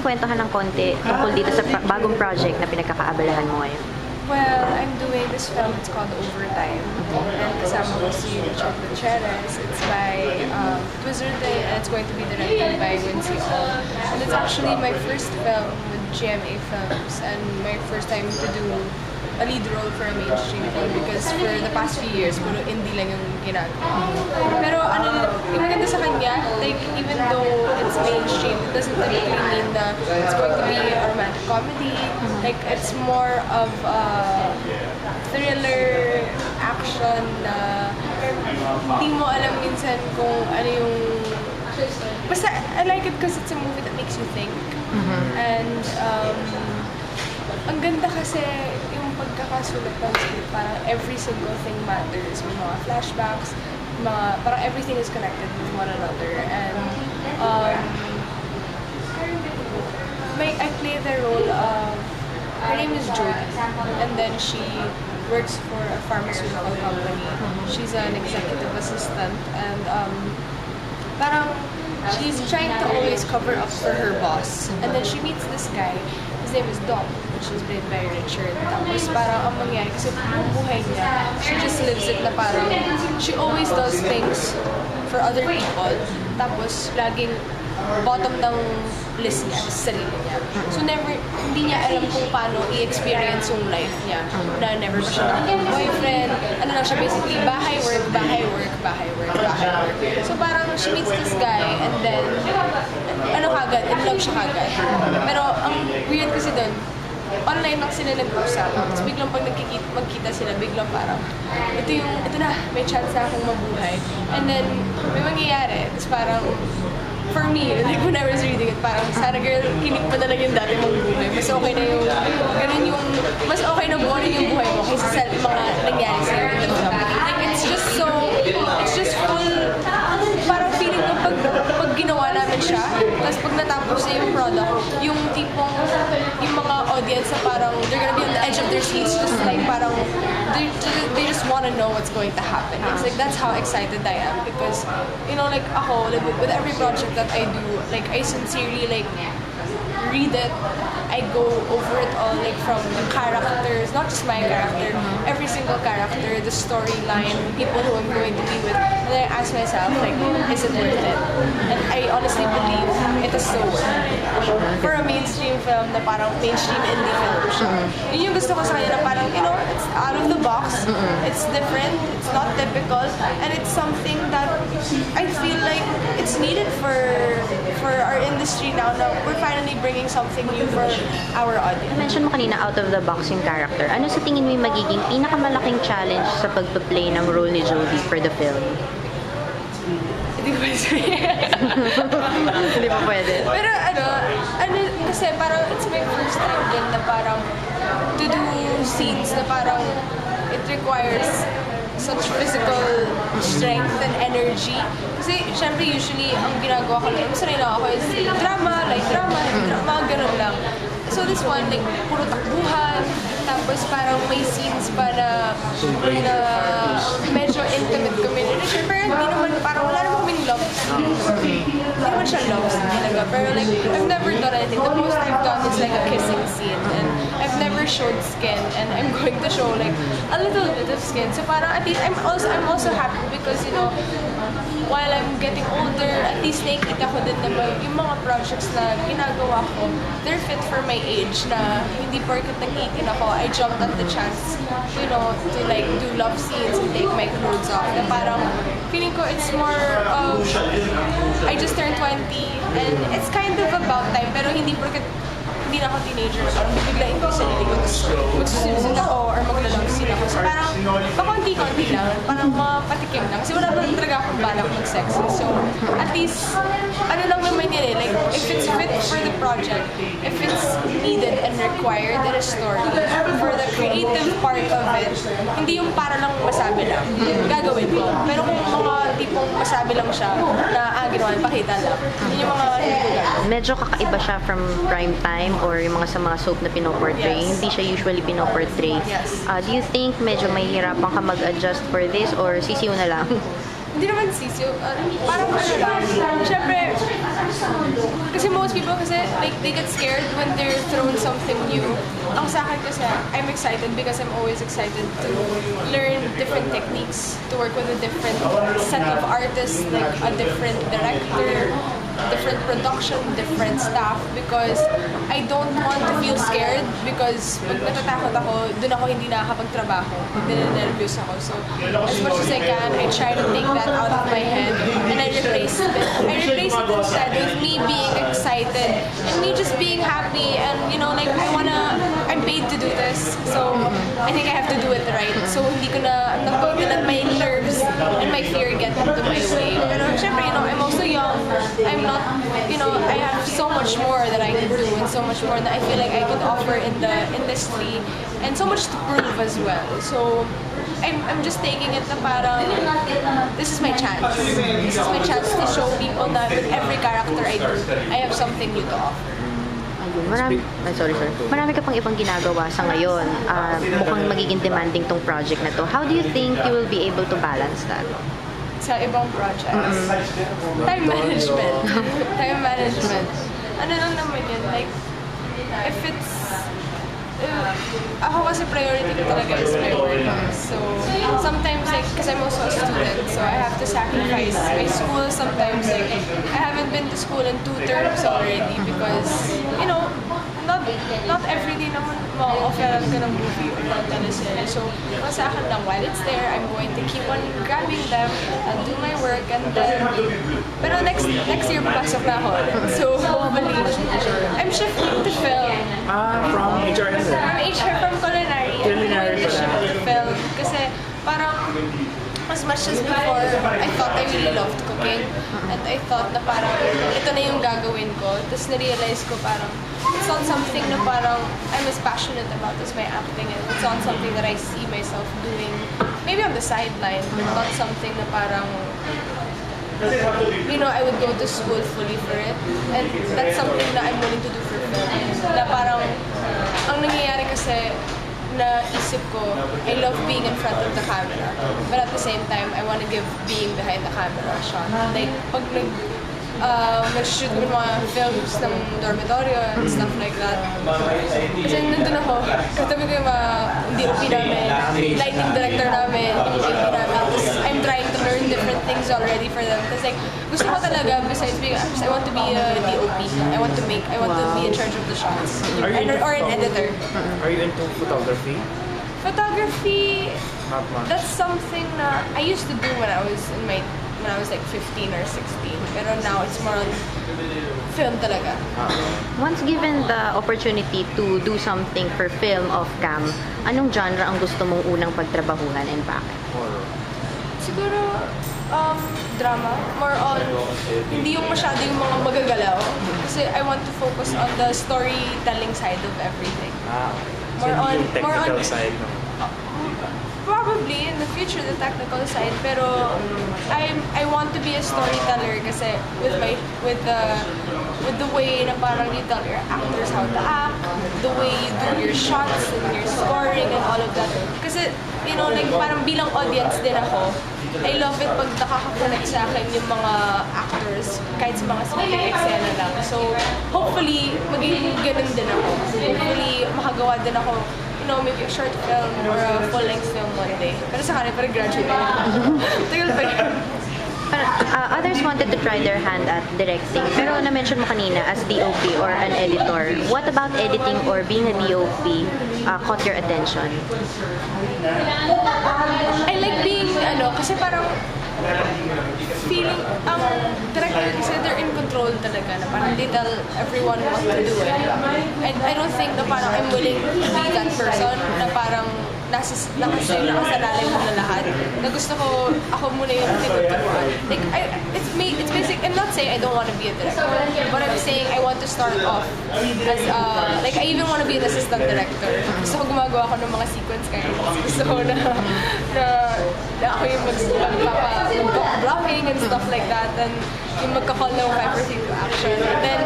kaming kwentuhan ng konti tungkol dito sa bagong project na pinagkakaabalahan mo ngayon. Well, I'm doing this film. It's called Overtime. And kasama ko si Richard Gutierrez. It's by Twizerde, and it's going to be directed by Wincy Ong. And it's actually my first film with GMA Films, and my first time to do a lead role for a mainstream film because for the past few years, puro indie lang yung ginagawa. Pero yung maganda sa kanya, like, even though it's mainstream, it doesn't typically mean that it's going to be a romantic comedy. Like, it's more of a thriller, action na hindi mo alam minsan kung ano yung... Basta, I like it because it's a movie that makes you think. And ang ganda kasi yung pagkakasulat ng script, parang every single thing matters. May mga flashbacks, parang everything is connected with one another. And I play the role of, her name is Jody, and then she works for a pharmaceutical company. She's an executive assistant, and parang she's trying to always cover up for her boss. And then she meets this guy. His name is Dom, which is played by Richard. Tapos parang ang mangyari kasi yung buhay niya, she just lives it na parang she always does things for other people. Tapos laging bottom ng list niya sa sarili niya. So hindi niya alam kung paano i-experience yung life niya. Na never pa siya nakaka-boyfriend. Ano lang siya basically, bahay, work, bahay, work, bahay, work, bahay, work. So parang she meets this guy and then in love siya kagad. Pero ang weird kasi doon, online lang sila nag-usap. Tapos biglang pag magkita sila, biglang parang, ito na, may chance na akong mabuhay. And then, may mangyayari. Tapos parang, for me, like when I was reading it, parang sana girl, kinig mo na lang yung dati mong buhay. Mas okay na yung, ganun yung, mas okay na buhanin yung buhay mo kaysa sa mga nangyari sa'yo. Like, it's just full, parang feeling ko pag ginawa namin siya, tapos pag natapos na yung product, yung tipong, yung mga audience na parang, they're gonna be on the edge of their seats, just like parang, they just want to know what's going to happen. It's like, that's how excited I am because, you know, like ako, like with every project that I do, like I sincerely like read it, I go over it all, like from the characters, not just my character, every single character, the storyline, people who I'm going to be with, and then I ask myself, like, is it worth it? And I honestly believe it is so worth it. For a mainstream film na parang mainstream indie film siya. Yun yung gusto ko sa kanya na parang, you know, it's out of the box, it's different, it's not typical, and it's something that I feel like it's needed for our industry now. Now, we're finally bringing something new for our audience. Mention mo kanina out of the box yung character. Ano sa tingin mo yung magiging pinakamalaking challenge sa pagpa-play ng role ni Jodie for the film? Hindi ko pwede sabihin. Hindi pa pwede. Pero kasi parang it's my first time din na parang to do scenes na parang it requires such physical strength and energy. Kasi, syempre, usually, ang ginagawa ko lang, sanay lang ako is drama, mga ganun lang. So this one, like, puro takbuhan, tapos parang may scenes pa na medyo intimate kami. Pero hindi naman, parang wala naman kaming love scenes. Hindi naman siya love scene talaga. Pero like, I've never done anything. The most I've done is like a kissing scene. And I've never showed skin. And I'm going to show like a little bit of skin. So parang at least, I'm also happy because, you know, while I'm getting older, at least nakikita ko din naman yung mga projects na ginagawa ko, they're fit for my age na hindi porket nag-18 ako, I jumped at the chance, you know, to like do love scenes and take my clothes off. Na parang feeling ko it's more of, I just turned 20 and it's kind of about time, pero hindi porket hindi na ako teenager na parang biglain ko sa sarili ko, magsusunod ako or magla-love scene ako. So parang pakonti-konti lang, parang mapatikim lang. Kasi wala naman talaga akong balak mag-sex. So at least, ano lang naman yan eh, like if it's fit for the project, if it's needed and required in a story, for the creative part of it, hindi yung para lang masabi lang, gagawin ko. Pero kung mga tipong masabi lang siya na ginawa, pakita lang. Yun yung mga hindi ko gagawin. Medyo kakaiba siya from prime time or yung mga sa mga soap na pinoportray. Yes. Hindi siya usually pinoportray. Yes. Do you think medyo mahihirapan ka mag-adjust for this or sisiw na lang? Hindi naman sisiyo. Parang ano lang. Siyempre, Kasi most people kasi like they get scared when they're thrown something new. Ang sa akin kasi I'm excited because I'm always excited to learn different techniques, to work with a different set of artists, like a different director, different production, different staff, because I don't want to feel scared because pag natatakot ako, dun ako hindi nakakapagtrabaho, ninenervyos ako. So as much as I can, I try to take that out of my head and I replace it. Instead with me being excited and me just being happy and you know like I'm paid to do this, so I think I have to do it right. So hindi ko na let my nerves and my fear get into my way. Pero syempre, you know, I'm also young. I'm not, you know, I have so much more that I can do and so much more that I feel like I could offer in the industry and so much to prove as well. So I'm just taking it na parang this is my chance. This is my chance to show people that with every character I do, I have something new to offer. Ayun, sorry. Marami ka pang ibang ginagawa sa ngayon. Mukhang magiging demanding tong project na to. How do you think you will be able to balance that? Sa ibang projects. Time management. Time management. Ano lang naman yun, like, if it's, ako kasi priority ko talaga is my work. So, sometimes, like, because I'm also a student, so I have to sacrifice my school. Sometimes, like, I haven't been to school in 2 terms already because, you know, not every day naman ma-offeran ka ng movie or ng teleserye. So, sa akin lang, while it's there, I'm going to keep on grabbing them and do my work and then, pero next year, papasok na ako ulit. So, hopefully, I'm shifting to film. From HR and From culinary. I'm going to shift to film. Kasi, parang, as much as before, I thought I really loved cooking. And I thought na parang, ito na yung gagawin ko. Tapos na-realize ko parang, it's not something na parang I'm as passionate about as my acting is. It's not something that I see myself doing, maybe on the sideline, but not something na parang, you know, I would go to school fully for it. And that's something that I'm willing to do for film. Na parang, ang nangyayari kasi, naisip ko, I love being in front of the camera. But at the same time, I want to give being behind the camera a shot. Like, pag nag-shoot ng mga films ng dormitorio and stuff like that. Kasi nandun ako, katabi ko yung mga DOP namin, lighting director namin, yung DOP namin. Tapos I'm trying to learn different things already for them. Kasi like, gusto ko talaga, besides being an actress, I want to be a DOP. I want to be in charge of the shots. Or an editor. Are you into photography? Photography, Not much. that's something na I used to do when I was like 15 or 16. Pero now it's more on film talaga. Once given the opportunity to do something for film off-cam, anong genre ang gusto mong unang pagtrabahuhan and bakit? Horror. Siguro, drama. More on, hindi yung masyado yung mga magagalaw. Kasi I want to focus on the storytelling side of everything. So yung technical side, no? Probably in the future the technical side, pero I want to be a storyteller kasi with the way na parang you tell your actors how to act, the way you do your shots and your scoring and all of that. Kasi you know, like parang bilang audience din ako, I love it pag nakaka-connect sa akin yung mga actors kahit sa mga simpleng eksena lang. So hopefully magiging ganun din ako. Hopefully makagawa din ako, you know, maybe a short film or a full-length film one day. Pero sa kanila, parang graduate na yun. Tagal pa yun. Others wanted to try their hand at directing, pero na-mention mo kanina as DOP or an editor. What about editing or being a DOP caught your attention? I like being, kasi parang feeling, ang director kasi they're in control talaga na parang they tell everyone what to do. I don't think na parang I'm willing to be that person na parang nakasanalay mo na lahat. Na gusto ko, ako muna yung tinuturuan. Like, it's basic, I'm not saying I don't want to be a director, but I'm saying I want to start off as, like, I even want to be an assistant director. Gusto ko gumagawa ko ng mga sequence kayo. Gusto ko na ako yung mag-blocking and stuff like that, and yung magka-call ng 5% to action. And then,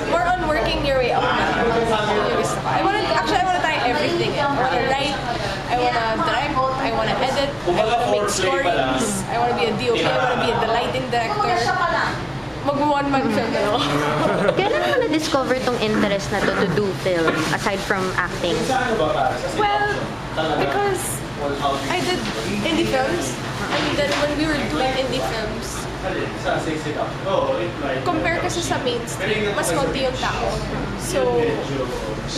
more on working your way up na. Yung gusto ko. I want to try everything. I want to write, I want to direct, I want to edit, I want to make stories, I want to be a DOP, I want to be the lighting director. mag-one man film na ako. Kailan mo na-discover tong interest na to do film aside from acting? Well, because I did indie films, and then when we were doing indie films, compare kasi sa mainstream, mas konti yung tao. So,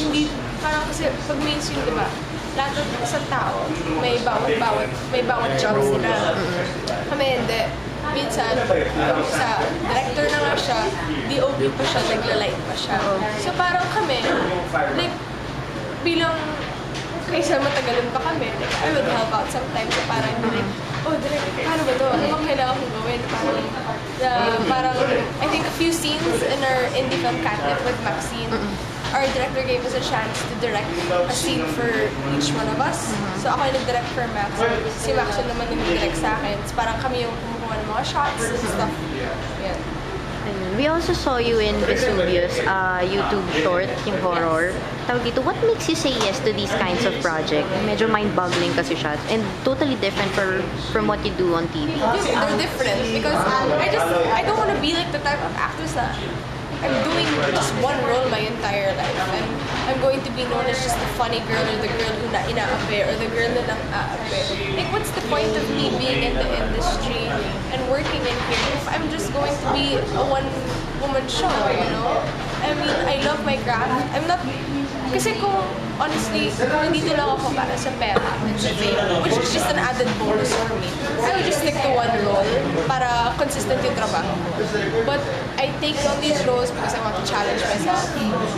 hindi, parang kasi pag mainstream, di ba, lahat ng isang tao, may bawat job sila. Kami hindi. Minsan, sa director na nga siya, DOP pa siya, nagla-light pa siya. So parang kami, like, bilang kaysa matagalan pa kami, like, I would help out sometimes. So parang like, oh, direct, paano ba to? Ano bang kailangan kong gawin? Parang, I think a few scenes in our indie film Catnip with Maxine, our director gave us a chance to direct a scene for each one of us. So ako yung nag-direct for Max. Si Max yung naman yung nag-direct sa akin. So parang kami yung kumukuha ng mga shots and stuff. Yeah. Ayun. We also saw you in Vesuvius, YouTube short, yung horror. Tawag dito, what makes you say yes to these kinds of projects? Medyo mind-boggling kasi siya. And totally different from what you do on TV. They're different because I don't want to be like the type of actress that I'm doing just one role my entire life. I'm going to be known as just the funny girl or the girl who na inaape or the girl na nang-aape. Like, what's the point of me being in the industry and working in here if I'm just going to be a one-woman show, you know? I mean, I love my craft. I'm not... Kasi kung, honestly, kung nandito lang ako para sa pera and sa fame, which is just an added bonus for me, I would just stick to one role para consistent yung trabaho ko. But I take on these roles because I want to challenge myself.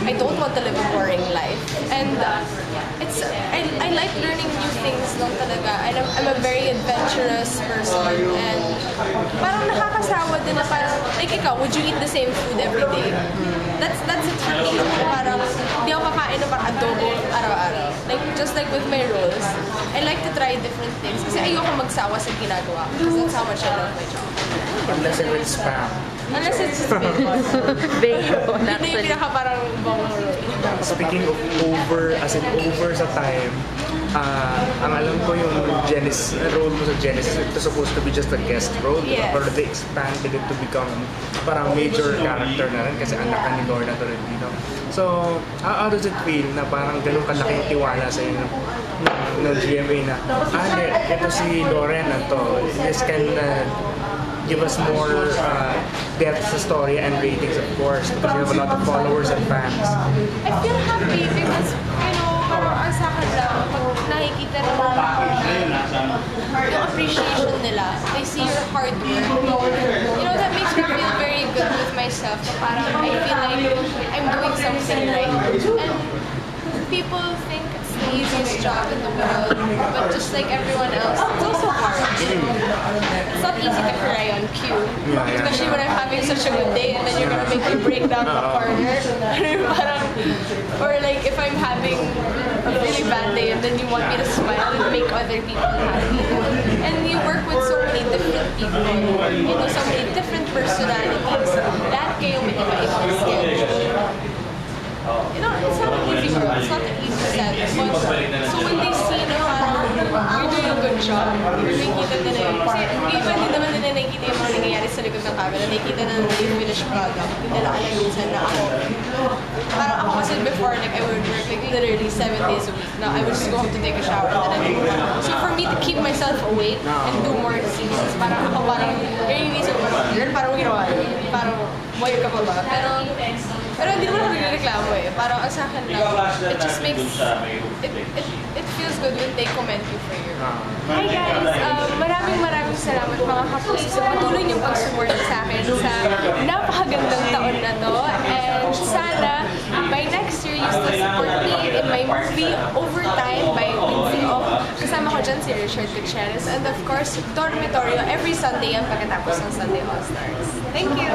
I don't want to live a boring life. And I like learning new things lang talaga. I'm a very adventurous person. And parang nakakasawa din na parang, like ikaw, would you eat the same food every day? That's it for me. Parang, di ako kakain ng parang adobo araw-araw. Like, just like with my roles, I like to try different things. Kasi ayoko magsawa sa ginagawa. Because that's how much I love my job. Unless if it's spam. Unless it's just bacon. Bacon, Yun na yung actually. pinaka parang bong role. Speaking of over, as in over sa time, ang alam ko yung role mo sa Genesis, it was supposed to be just a guest role. Yes. Pero they expanded it to become parang major character na rin kasi anak ka ni Lorna Tolentino. So, how does it feel na parang ganun kalaking tiwala sa inyo ng GMA na, ito si Lorena to, this can give us more depth sa story and ratings, of course, because you have a lot of followers and fans. I feel happy because, you know, parang ang sa akin lang, pag nakikita ng mga tao na yung appreciation nila, they see your hard work. You know, that makes me feel very good with myself. Parang I feel like I'm doing something right. And people think it's the easiest job in the world, but just like everyone else, it's also hard. It's not easy to cry on cue, especially when I'm having such a good day and then you're gonna make me break down the corner. Parang, or like if I'm having a really bad day and then you want me to smile and make other people happy. And you work with so many different people, you know, so many different personalities. Lahat kayo may iba-ibang schedule. You know, it's not an easy work. It's not an easy set. But, so when they see na parang you're doing a good job, nakikita nila yun. Kasi hindi naman nila nakikita yung mga nangyayari sa likod ng camera. Nakikita na nila yung finished product. Hindi nila alam minsan na ako. Parang ako kasi before, like, I would work like literally 7 days a week. Now, I would just go home to take a shower and then I would work. So for me to keep myself awake and do more seasons, parang ako parang, yung inisip ko, girl, parang ginawa yun. Parang, wire ka pa ba? Pero hindi naman ako nagreklamo eh. Parang ang sa akin lang, it just makes, it feels good when they comment you for your... Hi guys! Maraming salamat mga kapusi sa patuloy niyong pag-support sa akin sa napakagandang taon na to. And sana, by next year, you still support me in my movie Overtime by Quincy Off. Kasama ko dyan si Richard Gutierrez. And of course, Dormitorio every Sunday yan pagkatapos ng Sunday All-Stars. Thank you!